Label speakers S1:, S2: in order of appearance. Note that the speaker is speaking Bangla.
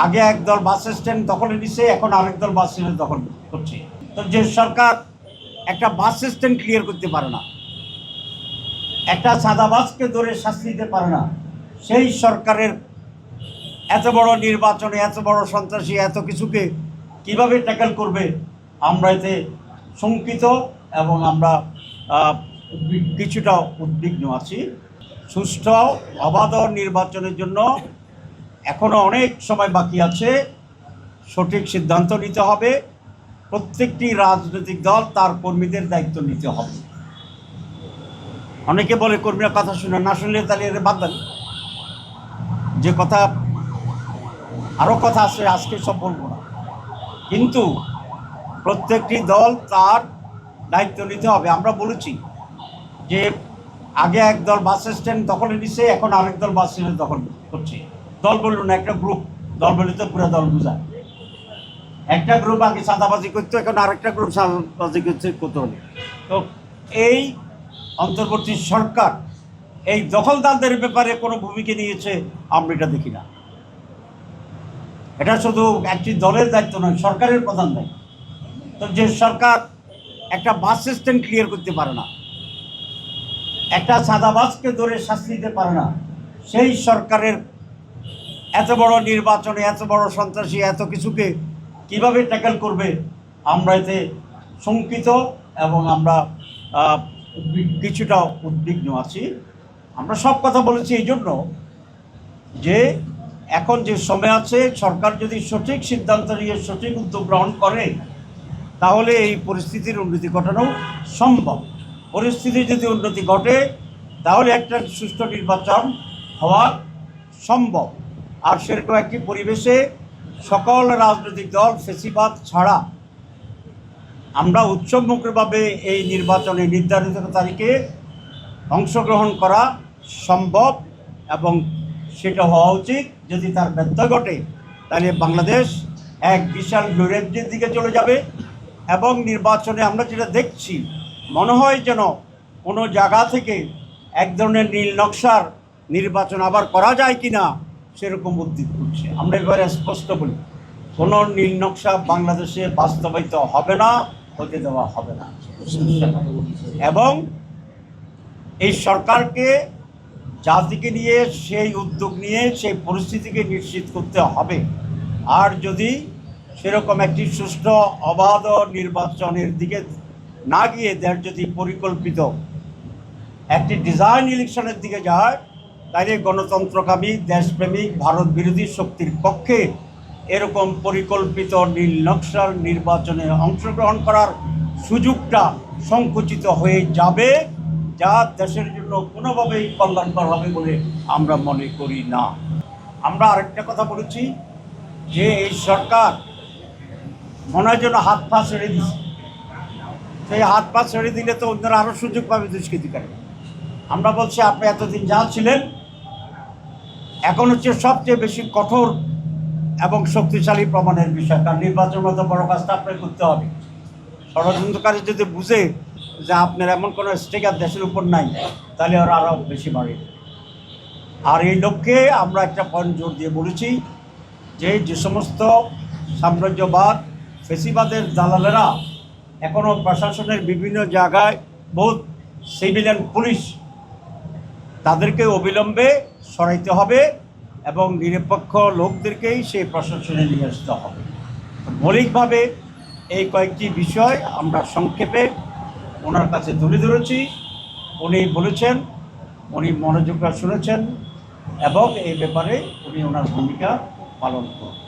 S1: আগে একদল বাস স্ট্যান্ড দখলে নিছে, এখন আরেক দল বাস স্ট্যান্ড দখল করছে। তো যে সরকার একটা বাস স্ট্যান্ড ক্লিয়ার করতে পারে না, একটা সাদাবাসকে ধরে শাস্তি দিতে পারে না, সেই সরকারের এত বড় নির্বাচনে এত বড় সন্ত্রাসী এত কিছুকে কিভাবে ট্যাকেল করবে, আমরা এতে শঙ্কিত এবং আমরা কিছুটা উদ্বিগ্ন আছি। সুষ্ঠু অবাধ নির্বাচনের জন্য এখনও অনেক সময় বাকি আছে। সঠিক সিদ্ধান্ত নিতে হবে। প্রত্যেকটি রাজনৈতিক দল তার কর্মীদের দায়িত্ব নিতে হবে। অনেকে বলে কর্মীরা কথা শুনে না, শুনলে তাহলে এর বাদ দেন, যে কথা আরও কথা আছে আজকে সব বলবো না, কিন্তু প্রত্যেকটি দল তার দায়িত্ব নিতে হবে। আমরা বলেছি যে আগে একদল বাস স্ট্যান্ড দখলে নিছে, এখন আরেক দল বাস স্ট্যান্ড দখল করছে। দল বলল না, একটা গ্রুপ। দল বলে তো পুরো দল বোঝায়। একটা গ্রুপ আগে সাদাবাজি করতো, এখন আরেকটা গ্রুপ সাদাবাজি করতে হবে। তো এই অন্তর্বর্তী সরকার এই দখলদারদের ব্যাপারে কোনো ভূমিকা নিয়েছে আমরা এটা দেখি না। এটা শুধু একটি দলের দায়িত্ব নয়, সরকারের প্রধান দায়িত্ব। তো যে সরকার একটা বাস স্ট্যান্ড ক্লিয়ার করতে পারে না, একটা সাদাবাসকে ধরে শাস্তি দিতে পারে না, সেই সরকারের এত বড় নির্বাচনে এত বড় সন্ত্রাসী এত কিছুকে কিভাবে ট্যাকেল করবে, আমরা এতে শঙ্কিত এবং আমরা কিছুটা উদ্বিগ্ন আছি। আমরা সব কথা বলেছি এই জন্য যে এখন যে সময় আছে, সরকার যদি সঠিক সিদ্ধান্ত নিয়ে সঠিক উদ্যোগ গ্রহণ করে তাহলে এই পরিস্থিতির উন্নতি ঘটানো সম্ভব। পরিস্থিতি যদি উন্নতি ঘটে তাহলে একটা সুষ্ঠু নির্বাচন হওয়া সম্ভব। আর সেরকম একটি পরিবেশে সকল রাজনৈতিক দল ফেসিবাদ ছাড়া আমরা উৎসবমুখরভাবে এই নির্বাচনে নির্ধারিত তারিখে অংশগ্রহণ করা সম্ভব এবং সেটা হওয়া উচিত। যদি তার ব্যর্থ ঘটে তাহলে বাংলাদেশ এক বিশাল নৈরাজ্যের দিকে চলে যাবে এবং নির্বাচনে আমরা যেটা দেখছি মনে হয় যেন কোনো জায়গা থেকে এক ধরনের নীল নকশার নির্বাচন আবার করা যায় কি না সেরকম উদ্যোগ করছে। আমরা এবারে স্পষ্ট বলি, কোনো নীল নকশা বাংলাদেশে বাস্তবায়িত হবে না, হতে দেওয়া হবে না। এবং এই সরকারকে জাতিকে নিয়ে সেই উদ্যোগ নিয়ে সেই পরিস্থিতিকে নিশ্চিত করতে হবে। আর যদি সেরকম একটি সুষ্ঠু অবাধ নির্বাচনের দিকে না গিয়ে দেশ যদি পরিকল্পিত একটি ডিজাইন ইলেকশনের দিকে যায় তাহলে গণতন্ত্রকামী দেশপ্রেমিক ভারত বিরোধী শক্তির পক্ষে এরকম পরিকল্পিত নীল নকশার নির্বাচনে অংশগ্রহণ করার সুযোগটা সংকুচিত হয়ে যাবে, যা দেশের জন্য কোনোভাবেই কল্যাণকর হবে বলে আমরা মনে করি না। আমরা আরেকটা কথা বলেছি যে এই সরকার মনে হয় যেন হাত পা ছেড়ে দিচ্ছে। সেই হাত পা ছেড়ে দিলে তো অন্যরা আরও সুযোগ পাবে দুষ্কৃতিকারী। আমরা বলছি আপনি এতদিন যা ছিলেন এখন হচ্ছে সবচেয়ে বেশি কঠোর এবং শক্তিশালী প্রমাণের বিষয়, কারণ নির্বাচন মতো বড় কাজটা আপনার করতে হবে। ষড়যন্ত্রকারী যদি বুঝে যে আপনার এমন কোনো স্টিকার দেশের উপর নাই তাহলে ওরা আরও বেশি বাড়ে। আর এই লক্ষ্যে আমরা একটা পয়েন্ট জোর দিয়ে বলেছি যে সমস্ত সাম্রাজ্যবাদ ফেসিবাদের দালালেরা এখনও প্রশাসনের বিভিন্ন জায়গায় বহুত সিভিলিয়ান পুলিশ, তাদেরকে অবিলম্বে সরাইতে হবে এবং নিরপেক্ষ লোকদেরকেই সেই প্রশাসনে নিয়ে আসতে হবে। মৌলিকভাবে এই কয়েকটি বিষয় আমরা সংক্ষেপে ওনার কাছে তুলে ধরেছি। উনি বলেছেন, উনি মনোযোগ শুনেছেন এবং এই ব্যাপারে উনি ওনার ভূমিকা পালন করবেন।